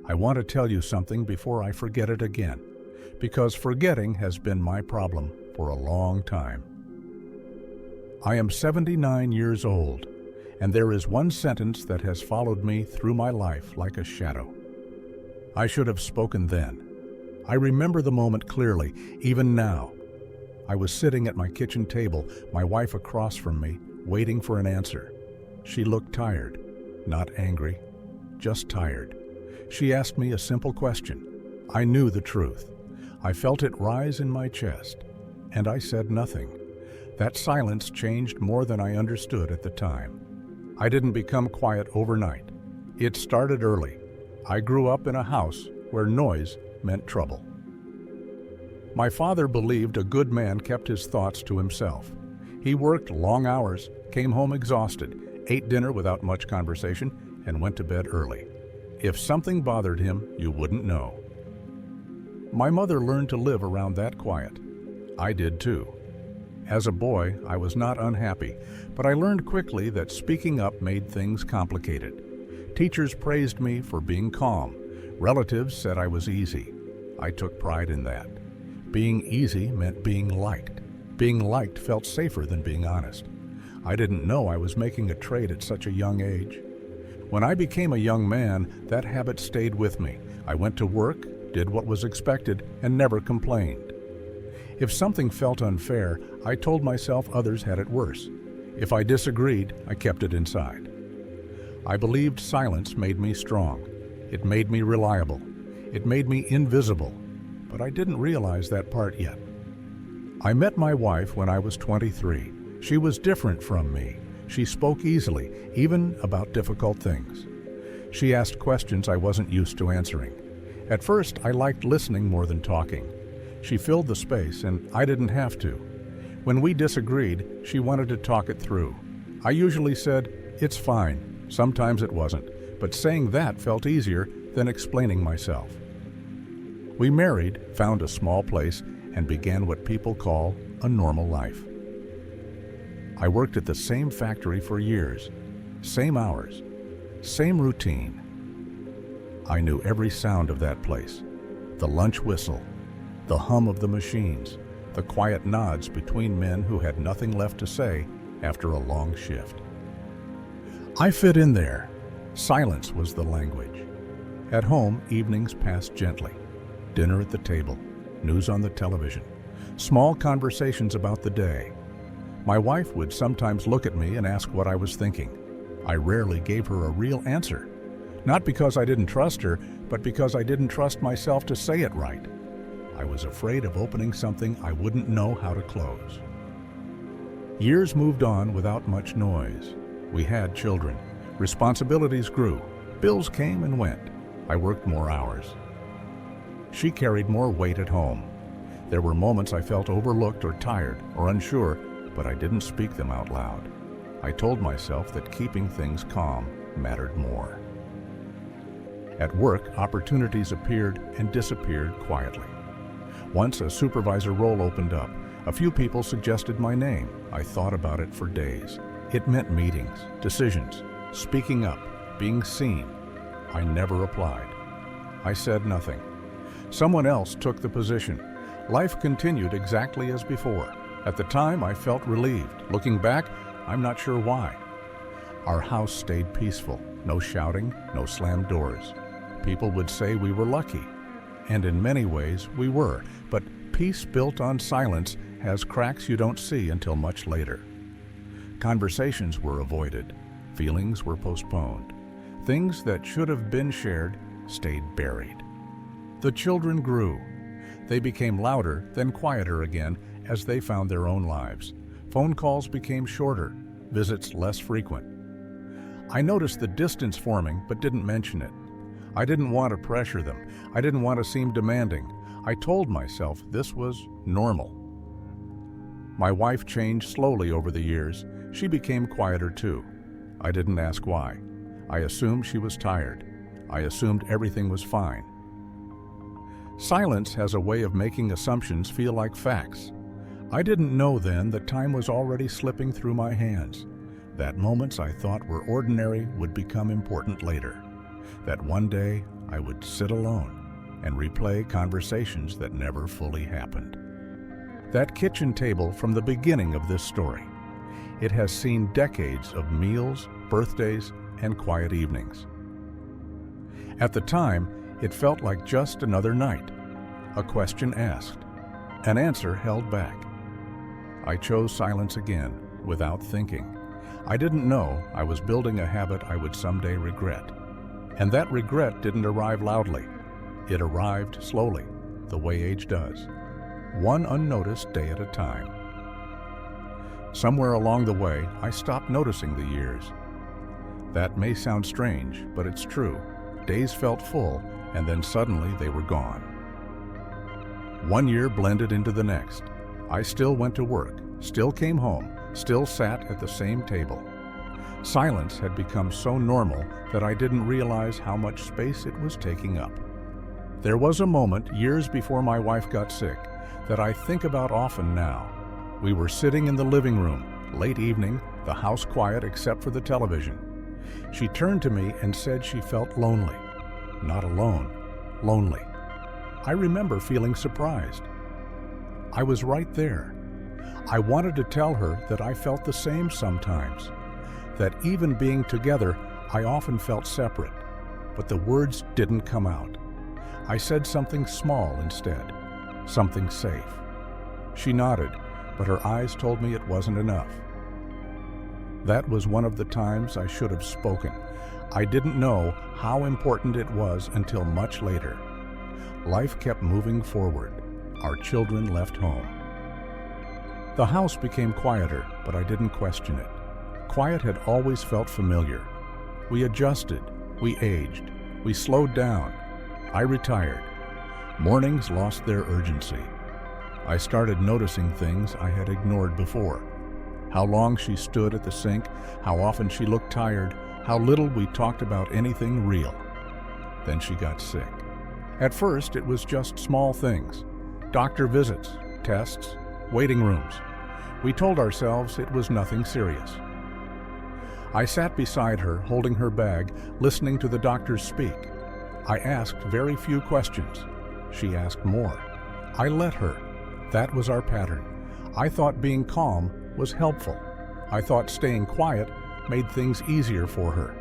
I want to tell you something before I forget it again, because forgetting has been my problem for a long time. I am 79 years old, and there is one sentence that has followed me through my life like a shadow. I should have spoken then. I remember the moment clearly, even now. I was sitting at my kitchen table, my wife across from me, waiting for an answer. She looked tired, not angry, just tired. She asked me a simple question. I knew the truth. I felt it rise in my chest, and I said nothing. That silence changed more than I understood at the time. I didn't become quiet overnight. It started early. I grew up in a house where noise meant trouble. My father believed a good man kept his thoughts to himself. He worked long hours, came home exhausted, ate dinner without much conversation, and went to bed early. If something bothered him, you wouldn't know. My mother learned to live around that quiet. I did too. As a boy, I was not unhappy, but I learned quickly that speaking up made things complicated. Teachers praised me for being calm. Relatives said I was easy. I took pride in that. Being easy meant being liked. Being liked felt safer than being honest. I didn't know I was making a trade at such a young age. When I became a young man, that habit stayed with me. I went to work, did what was expected, and never complained. If something felt unfair, I told myself others had it worse. If I disagreed, I kept it inside. I believed silence made me strong. It made me reliable. It made me invisible. But I didn't realize that part yet. I met my wife when I was 23. She was different from me. She spoke easily, even about difficult things. She asked questions I wasn't used to answering. At first, I liked listening more than talking. She filled the space, and I didn't have to. When we disagreed, she wanted to talk it through. I usually said, "It's fine." Sometimes it wasn't, but saying that felt easier than explaining myself. We married, found a small place, and began what people call a normal life. I worked at the same factory for years, same hours, same routine. I knew every sound of that place, the lunch whistle, the hum of the machines, the quiet nods between men who had nothing left to say after a long shift. I fit in there. Silence was the language. At home, evenings passed gently. Dinner at the table, news on the television, small conversations about the day. My wife would sometimes look at me and ask what I was thinking. I rarely gave her a real answer. Not because I didn't trust her, but because I didn't trust myself to say it right. I was afraid of opening something I wouldn't know how to close. Years moved on without much noise. We had children. Responsibilities grew. Bills came and went. I worked more hours. She carried more weight at home. There were moments I felt overlooked or tired or unsure, but I didn't speak them out loud. I told myself that keeping things calm mattered more. At work, opportunities appeared and disappeared quietly. Once a supervisor role opened up. A few people suggested my name. I thought about it for days. It meant meetings, decisions, speaking up, being seen. I never applied. I said nothing. Someone else took the position. Life continued exactly as before. At the time, I felt relieved. Looking back, I'm not sure why. Our house stayed peaceful. No shouting, no slammed doors. People would say we were lucky. And in many ways, we were. But peace built on silence has cracks you don't see until much later. Conversations were avoided. Feelings were postponed. Things that should have been shared stayed buried. The children grew. They became louder, then quieter again as they found their own lives. Phone calls became shorter, visits less frequent. I noticed the distance forming but didn't mention it. I didn't want to pressure them. I didn't want to seem demanding. I told myself this was normal. My wife changed slowly over the years. She became quieter too. I didn't ask why. I assumed she was tired. I assumed everything was fine. Silence has a way of making assumptions feel like facts. I didn't know then that time was already slipping through my hands, that moments I thought were ordinary would become important later, that one day I would sit alone and replay conversations that never fully happened. That kitchen table from the beginning of this story, it has seen decades of meals, birthdays, and quiet evenings. At the time, it felt like just another night, a question asked, an answer held back. I chose silence again, without thinking. I didn't know I was building a habit I would someday regret. And that regret didn't arrive loudly. It arrived slowly, the way age does, one unnoticed day at a time. Somewhere along the way, I stopped noticing the years. That may sound strange, but it's true. Days felt full, and then suddenly they were gone. 1 year blended into the next. I still went to work, still came home, still sat at the same table. Silence had become so normal that I didn't realize how much space it was taking up. There was a moment years before my wife got sick that I think about often now. We were sitting in the living room, late evening, the house quiet except for the television. She turned to me and said she felt lonely. Not alone, lonely. I remember feeling surprised. I was right there. I wanted to tell her that I felt the same sometimes, that even being together, I often felt separate, but the words didn't come out. I said something small instead, something safe. She nodded, but her eyes told me it wasn't enough. That was one of the times I should have spoken. I didn't know how important it was until much later. Life kept moving forward. Our children left home. The house became quieter, but I didn't question it. Quiet had always felt familiar. We adjusted, we aged, we slowed down. I retired. Mornings lost their urgency. I started noticing things I had ignored before. How long she stood at the sink, how often she looked tired, how little we talked about anything real. Then she got sick. At first, it was just small things. Doctor visits, tests, waiting rooms. We told ourselves it was nothing serious. I sat beside her, holding her bag, listening to the doctors speak. I asked very few questions. She asked more. I let her. That was our pattern. I thought being calm was helpful. I thought staying quiet made things easier for her.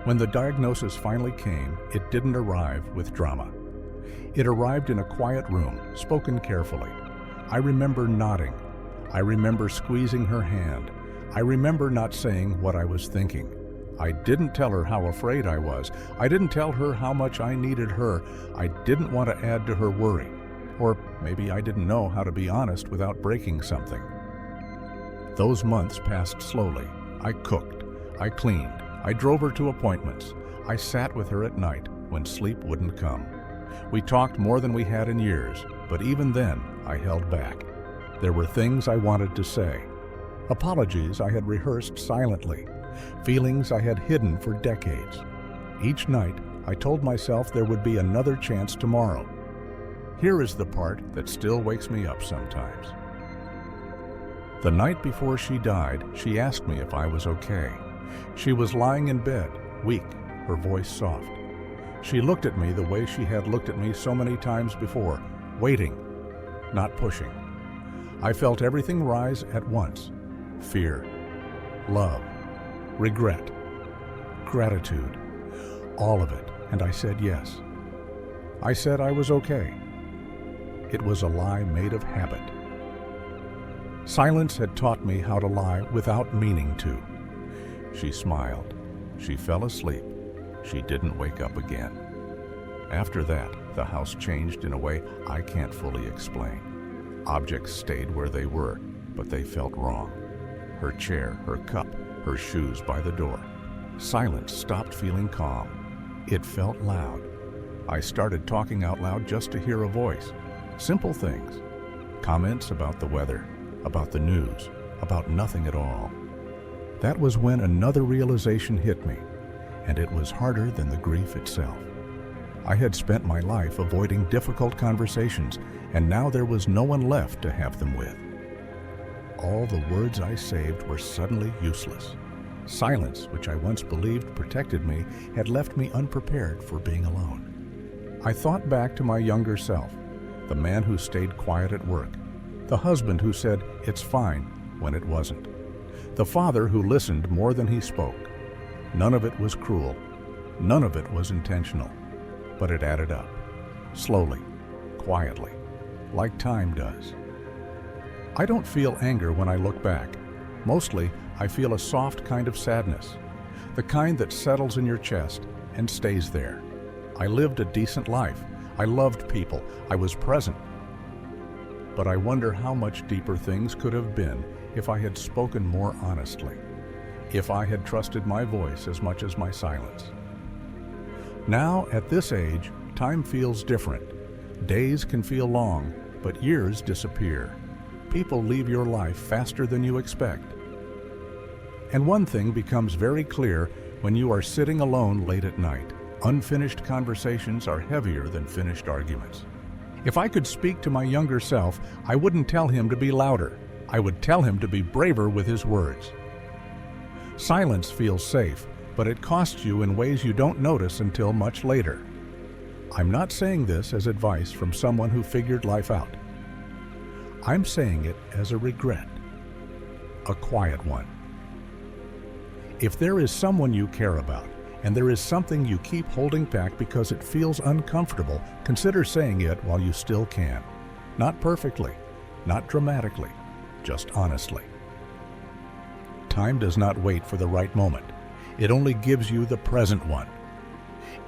When the diagnosis finally came, it didn't arrive with drama. It arrived in a quiet room, spoken carefully. I remember nodding. I remember squeezing her hand. I remember not saying what I was thinking. I didn't tell her how afraid I was. I didn't tell her how much I needed her. I didn't want to add to her worry. Or maybe I didn't know how to be honest without breaking something. Those months passed slowly. I cooked. I cleaned. I drove her to appointments. I sat with her at night when sleep wouldn't come. We talked more than we had in years, but even then, I held back. There were things I wanted to say. Apologies I had rehearsed silently. Feelings I had hidden for decades. Each night, I told myself there would be another chance tomorrow. Here is the part that still wakes me up sometimes. The night before she died, she asked me if I was okay. She was lying in bed, weak, her voice soft. She looked at me the way she had looked at me so many times before, waiting, not pushing. I felt everything rise at once. Fear, love, regret, gratitude, all of it, and I said yes. I said I was okay. It was a lie made of habit. Silence had taught me how to lie without meaning to. She smiled. She fell asleep. She didn't wake up again. After that, the house changed in a way I can't fully explain. Objects stayed where they were, but they felt wrong. Her chair, her cup, her shoes by the door. Silence stopped feeling calm. It felt loud. I started talking out loud just to hear a voice. Simple things. Comments about the weather, about the news, about nothing at all. That was when another realization hit me, and it was harder than the grief itself. I had spent my life avoiding difficult conversations, and now there was no one left to have them with. All the words I saved were suddenly useless. Silence, which I once believed protected me, had left me unprepared for being alone. I thought back to my younger self, the man who stayed quiet at work, the husband who said, "It's fine," when it wasn't, the father who listened more than he spoke. None of it was cruel. None of it was intentional. But it added up, slowly, quietly, like time does. I don't feel anger when I look back. Mostly, I feel a soft kind of sadness, the kind that settles in your chest and stays there. I lived a decent life. I loved people. I was present. But I wonder how much deeper things could have been if I had spoken more honestly, if I had trusted my voice as much as my silence. Now, at this age, time feels different. Days can feel long, but years disappear. People leave your life faster than you expect. And one thing becomes very clear when you are sitting alone late at night. Unfinished conversations are heavier than finished arguments. If I could speak to my younger self, I wouldn't tell him to be louder. I would tell him to be braver with his words. Silence feels safe, but it costs you in ways you don't notice until much later. I'm not saying this as advice from someone who figured life out. I'm saying it as a regret, a quiet one. If there is someone you care about, and there is something you keep holding back because it feels uncomfortable, consider saying it while you still can. Not perfectly, not dramatically, just honestly. Time does not wait for the right moment. It only gives you the present one.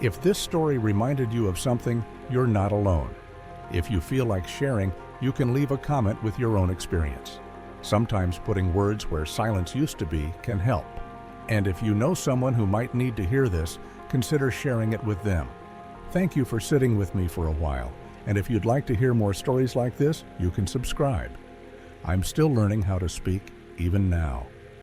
If this story reminded you of something, you're not alone. If you feel like sharing, you can leave a comment with your own experience. Sometimes putting words where silence used to be can help. And if you know someone who might need to hear this, consider sharing it with them. Thank you for sitting with me for a while. And if you'd like to hear more stories like this, you can subscribe. I'm still learning how to speak, even now.